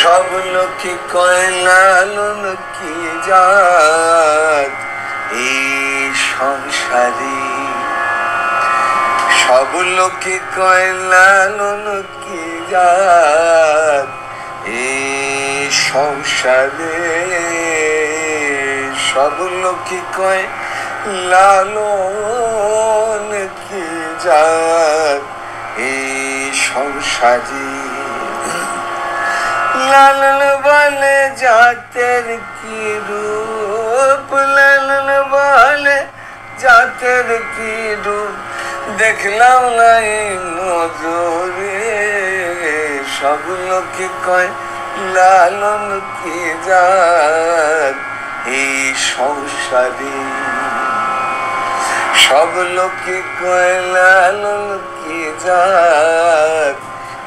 সব লোকে কয় লালন কি জাত এই সংসারে, সব লোকে কয় লালন কি জাত এই সংসারে, সব লোকে কয় লালন কি জাত এই সংসারে। লালন বলে জাতের কি রূপ, লালন বলে জাতের কি রূপ, দেখলাম না এই নজরে, সব লোকে কয় লালন কি জাত এই সংসারে, সব লোকে কয় লালন কি জাত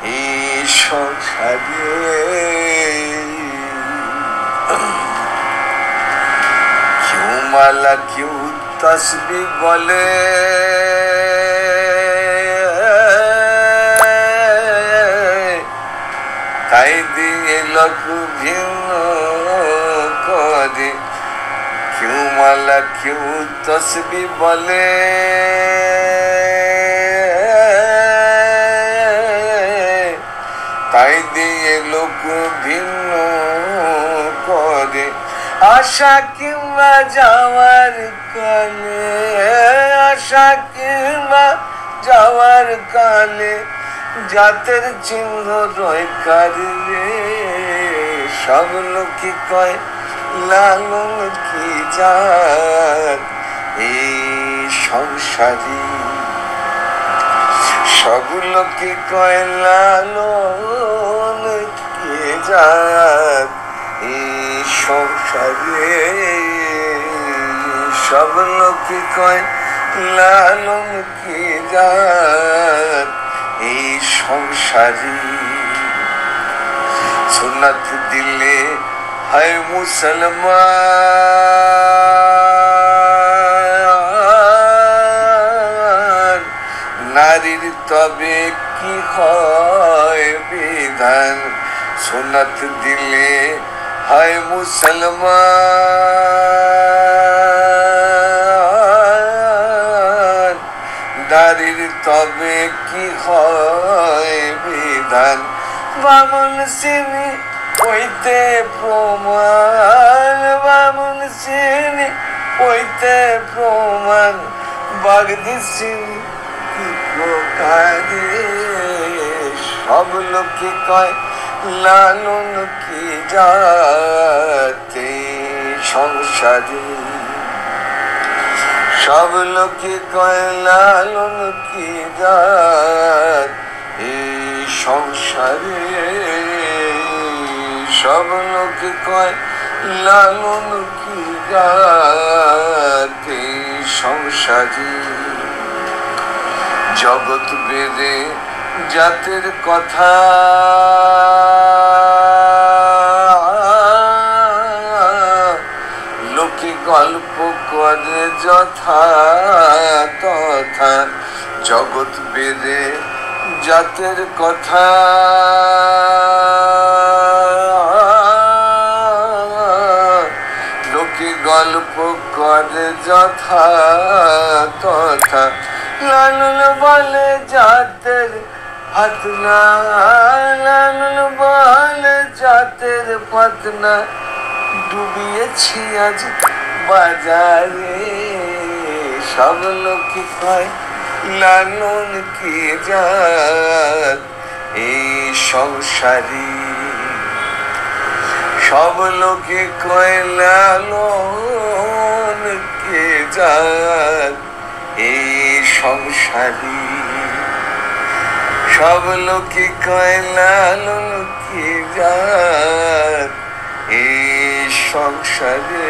এই সংসারে। কেউ মালা কেউ তসবি বলে, তাই দিয়ে লোক ভিন্ন করে, কেউ মালা কেউ তসবি বলে, তাই দিয়ে লোক ভিন্ন করে। আশা কিংবা যাওয়ার কালে, আশা কিংবা যাওয়ার কালে, জাতের চিহ্ন রয় কারে, সব লোকে কয় লালন কি জাত এই সংসারে, সব লোকে কয় লালন কি জাত এই সংসারে, সব লোকে কয় লালন কি জাত এই সংসারে। সুন্নাত দিলে হয় মুসলমান, নারীর তবে কি হয় বিধান, সুন্নাত দিলে হয় মুসলমান, নারীর তবে কি হয় বিধান। বামন শ্রেণী হইতে প্রমাণ, বামন শ্রেণী হইতে প্রমাণ, বাগদি শ্রেণী কি প্রকারে, সব লোকে কয় লালন কি জাত এই সংসারে, সব লোকে কয় লালন কি জাত এই সংসারে, সব লোকে কয় লালন কি জাত এই সংসারে। জগৎ বেদে জাতের কথা, লোকে গল্প করে যথা তথা, জগৎ বেদে জাতের কথা, লোকে গল্প করে যথা তথা। লালন বলে জাতের ফাতনা, লালন বলে জাতের ফাতনা, ডুবিয়েছি আজ বাজারে, সব লোকে কয় লালন কি জাত এই সংসারে, সব লোকে কয় লালন কি জাত এই সংসারে, সব লোকে কয় লালন কি জাত এই সংসারে।